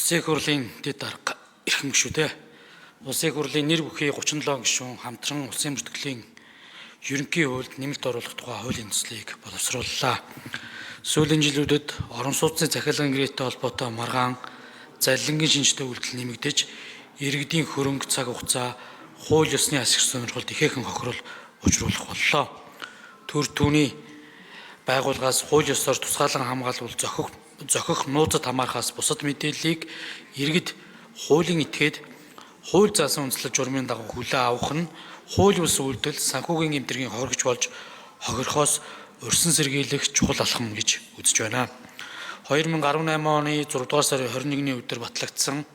Улсын их хурлын дэд дарга эрхэм гишүүдээ. Улсын их хурлын нэр бүхий 37 гишүүн хамтран улсын бүртгэлийн ерөнхий хуульд нэмэлт оруулах тухай хуулийн төслийг боловсрууллаа. Сүүлийн жилүүдэд орон сууцны захиалгын гэрээтэй холбоотой маргаан залилангийн шинжтэй үйлдэл нэмэгдэж, иргэдийн хөрөнгө, цаг хугацаа, хууль ёсны ашиг сонирхолд ихээхэн хохирол учруулах боллоо. Төр түүний байгууллагаас хууль ёсоор тусгаалan хамгаалвал зохих нууцад хамаарахаас бусад мэдээллийг иргэд хуулийн этгээд хууль заасан үндслэл журмын дагуу хүлээн авах нь хууль бус үйлдэл санхүүгийн эмчилгээний хоригч болж хохирохоос урьсан сэргийлэх чухал алхам гэж үзэж байна. 2018 оны 6 дугаар сарын 21-ний өдөр батлагдсан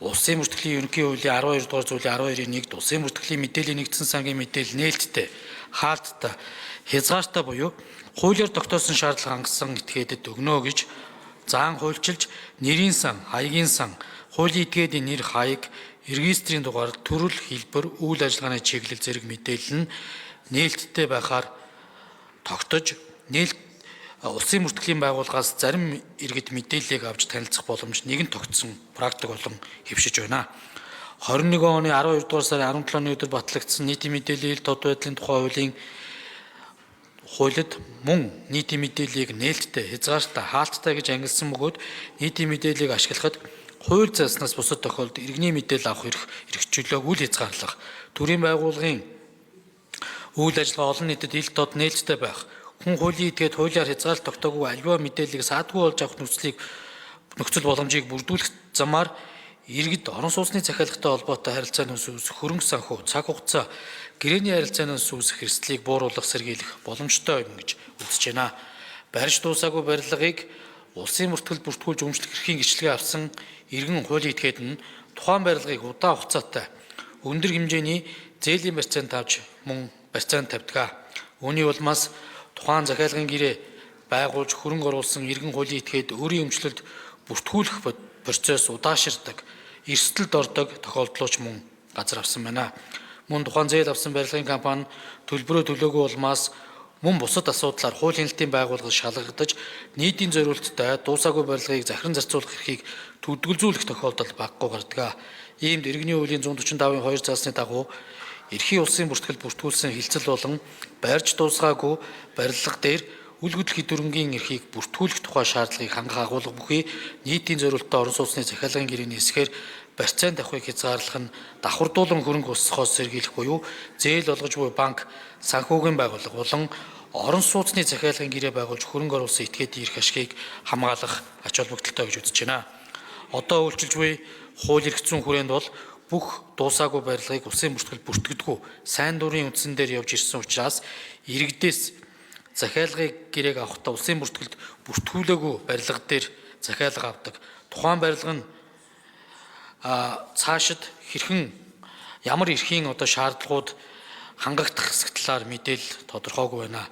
Улсын бүртгэлийн ерөнхий хуулийн 12 дугаар зүйлийн 12-ийн 1-д Улсын бүртгэлийн мэдээллийн нэгдсэн сангийн мэдээлэл нээлттэй, хаалттай, хязгаартай буюу хуулиар тогтоосон шаардлага хангасан этгээдэд өгнө гэж заан хуульчилж нэрийн сан, хаягийн сан, хуулийн этгээдийн нэр, хаяг, регистрийн дугаар, төрөл, хэлбэр, үйл ажиллагааны чиглэл зэрэг мэдээлэл нь нээлттэй байхаар тогтож Улсын бүртгэлийн байгууллагаас зарим иргэд мэдээллийг авч танилцах боломж нэгэн тогтсон практик болон хэвшиж байна. 21 оны 12 дугаар сарын 17-ны өдөр батлагдсан нийтийн мэдээллийн тод байдлын тухай хуулиуд мөн нийтийн мэдээллийг нээлттэй, хязгаартай, хаалттай гэж ангилсан бөгөөд нийтийн мэдээллийг ашиглахад хууль зааснаас бусад тохиолдолд иргэний мэдээлэл авах эрх чөлөөг үл хязгаарлах, төрийн байгууллагын үйл ажиллагаа олон нийтэд ил тод нээлттэй байх, хүн хуулийн этгээд хуулиар хязгаарлалт тогтоогүй аливаа мэдээллийг саадгүй болж авах нөхцөл боломжийг бүрдүүлэх замаар иргэд орон сууцны захиалгатай холбоотой харилцааны үүсэх хөрөнгө санхүү, цаг хугацаа, гэрээний харилцааны үүсэх эрсдлийг бууруулах, сэргийлэх боломжтой юм гэж үзэж байна. Барьж дуусаагүй барилгыг улсын бүртгэл бүртгүүлж өмчлөх эрхийн гишэлгээ авсан иргэн хуулийн этгээд нь тухайн барилгыг удаан хугацаатай өндөр хэмжээний зээлийн барьцаанд авч мөн барьцаанд тавьдаг. Үүний улмаас тухайн захиалгын гэрээ байгуулж хөрөнгө оруулсан иргэн хуулийн этгээд өөрийн өмчлөлд бүртгүүлэх процесс удаашрдаг, эрсдэлд ордог тохиолдлооч мөн газар авсан байна. Мөн тухайн зээл авсан барилгын компани төлбөрөө төлөөгүй улмаас мөн бусад асуудлаар хууль хяналтын байгууллага шалгагдаж нийтийн зориулттай дуусаагүй барилгыг захиран зарцуулах эрхийг төдөлзүүлэх тохиолдол багагүй гардаг. Иймд иргэний хуулийн 145-ын 2 заасны дагуу эрхийн улсын бүртгэл бүртгүүлсэн хилцэл болон барьж дуусгаагүй барилга дээр үл хөдлөх хэдвэрнгийн эрхийг бүртгүүлэх тухай шаардлагыг хангах агуулга бүхий нийтийн зориулттой орон сууцны захиалгын гэрээний эсгээр барьцаанд авахыг хязгаарлах нь давхардуулан хөрөнгө өсгөхөөс сэргийлэх буюу зээл олгож буй банк, санхүүгийн байгууллага болон орон сууцны захиалгын гэрээ байгуулж хөрөнгө оруулсан этгээдийн эрх ашгийг хамгаалах ач холбогдолтой гэж үзэж байна. Одоо үйлчилж буй хууль эрх зүйн хүрээнд бол бүх дуусаагүй барилгыг улсын бүртгэл бүртгэдэггүй сайн дурын үндсэн дээр явж ирсэн учраас иргэдээс захиалгын гэрээг авахдаа улсын бүртгэлд бүртгүүлээгүй барилга дээр захиалга авдаг. Тухайн барилга нь цаашид хэрхэн ямар эрхийн шаардлагууд хангагдах хэсэг талаар мэдээлэл тодорхойгүй байна.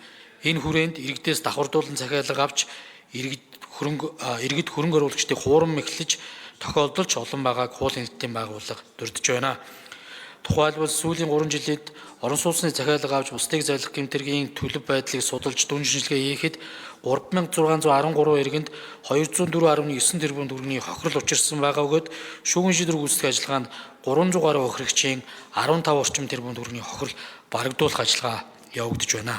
Энэ хүрээнд иргэдээс давхардуулан захиалга авч иргэд хөрөнгө оруулагчдыг хуурам эхлэж тохиолдолч олон байгааг хуулийн хэлтийн байгууллага дурдж байна. Тухайлбал сүүлийн 3 жилд орон сууцны захиалга авч бусдыг зайлах гэмтэргийн төлөв байдлыг судалж дүн шинжилгээ хийхэд 3613 иргэнд 204.9 тэрбум төгрөгийн хохирол учирсан байгаа бөгөөд шүүгэн шийдвэр гүйцэтгэх ажиллагаанд 300 гаруй хохирогчийн 15 орчим тэрбум төгрөгийн хохирол барагдуулах ажиллагаа явагдаж байна.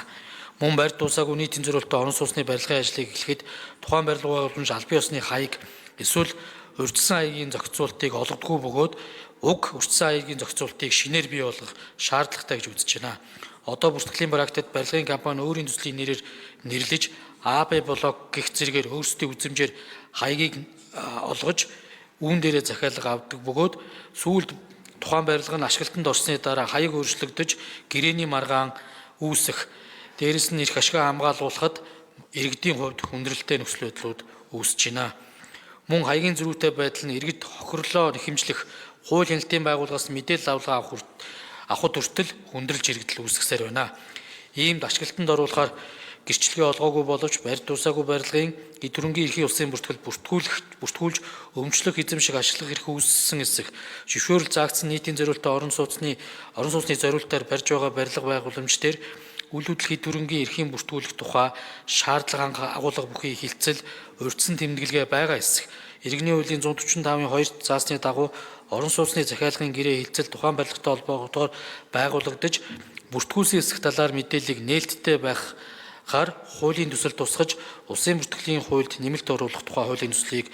Мөн барь дуусаагүй нийтийн зориулттой орон сууцны барилгын ажлыг эхлэхэд тухайн барилга байгууламж албан ёсны хаяг эсвэл урьдчилсан хаягийн зохицуултыг олгодгүй бөгөөд уг урьдчилсан хаягийн зохицуултыг шинээр бий болгох шаардлагатай гэж үзэж байна. Одоо бүртгэлийн практикт барилгын компани өөрийн төслийн нэрээр нэрлэж АБ блок гэх зэрэгээр өөрсдийн үзэмжээр хаягийг олгож үүн дээрээ захиалга авдаг бөгөөд сүүлд тухайн барилга нь ашиглалтанд орсны дараа хаяг өөрчлөгдөж гэрээний маргаан үүсэх, дээрэс нь эрх ашиг хамгаалуулахад иргэдийн хувьд хүндрэлтэй нөхцөл байдлууд үүсэж байна. Мөн хаягийн зөрүүтэй байдал нь иргэд хохирлоо нэхэмжлэх хууль хяналтын байгууллагаас мэдээлэл авахд хүртэл хүндрэлж иргэдэл үүсгэсээр байна. Иймд ашиглалтанд оруулахаар гэрчлэгээ олгоогүй боловч барь дуусаагүй барилгын хэдвэрнгийн эрхийн улсын бүртгэл бүртгүүлж өмчлөх эзэмших ашиглах эрх үүссэн эсэх зөвшөөрөл заагдсан нийтийн зориултаа орон сууцны зориултаар барьж байгаа барилга байгууламж дээр үйл хөдлөлийн дүрмийн эрхийн бүртгүүлэх тухай шаардлага агуулга бүхий хилцэл урьдчилан тэмдэглэгээ байгаа хэсэг. Иргэний хуулийн 145-ын 2 заасны дагуу орон сууцны захиалгын гэрээ хилцэл тухайн барилгатай холбоотойгоор байгуулагдаж бүртгүүлсэн хэсэг талаар мэдээллийг нээлттэй байхаар хуулийн төсөл тусгаж улсын бүртгэлийн хуульд нэмэлт оруулах тухай хуулийн төслийг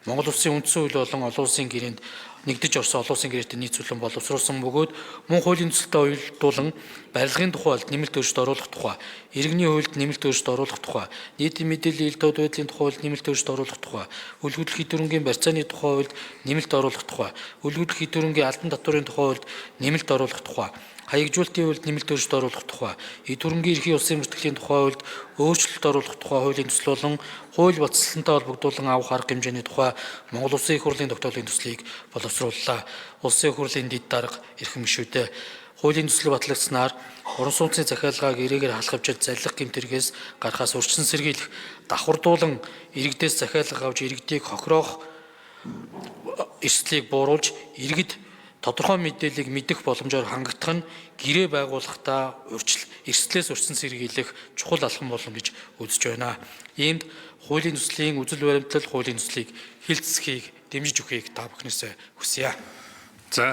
Монгол Улсын үндсэн хууль болон олон улсын гэрээнд нэгдэж орсон олон улсын гэрээтэй нийцүүлэн боловсруулсан бөгөөд мөн хуулийн төсөлтэй уялдуулан барилгын тухайд нэмэлт өөрчлөлт оруулах тухай, иргэний хуульд нэмэлт өөрчлөлт оруулах тухай, нийтийн мэдээллийн элдв байдлын тухайд нэмэлт өөрчлөлт оруулах тухай, үйл хөдлөлийн дүрмийн барьцааны тухайд нэмэлт оруулах тухай, үйл хөдлөлийн дүрмийн албан татварын тухайд нэмэлт оруулах тухай, хаягжуулалтын хуульд нэмэлт өөрчлөлт оруулах тухай, дүрмгийн эрхийн улсын бүртгэлийн тухайд өөрчлөлт оруулах тухай хуулийн төсөл болон хууль баталсантай холбогдуулан авах арга хэмжээний тухай Монгол Улсын их хурлын тогтоолын төслийг боловсрууллаа. Улсын их хурлын дэд дарга эрхэм гишүүдээ хуулийн төсөл батлагдсанаар орон сууцны захиалгааг эрээгээр халах хэмжээнд заллах гэмтэргээс гарахаас урьдчилан сэргийлэх, давхардуулан иргэдээс захиалга авч иргэдийг хохироох эрсдлийг бууруулж иргэд тодорхой мэдээллийг мэдэх боломжоор хангагдах нь гэрээ байгуулахдаа эрсдлээс урьдчилан сэргийлэх чухал алхам болно гэж үзэж байна. Иймд хуулийн төслийн үзэл баримтлал хуулийн төслийг хилцсхийг дэмжиж өгөхийг та бүхнээсээ хүсье. За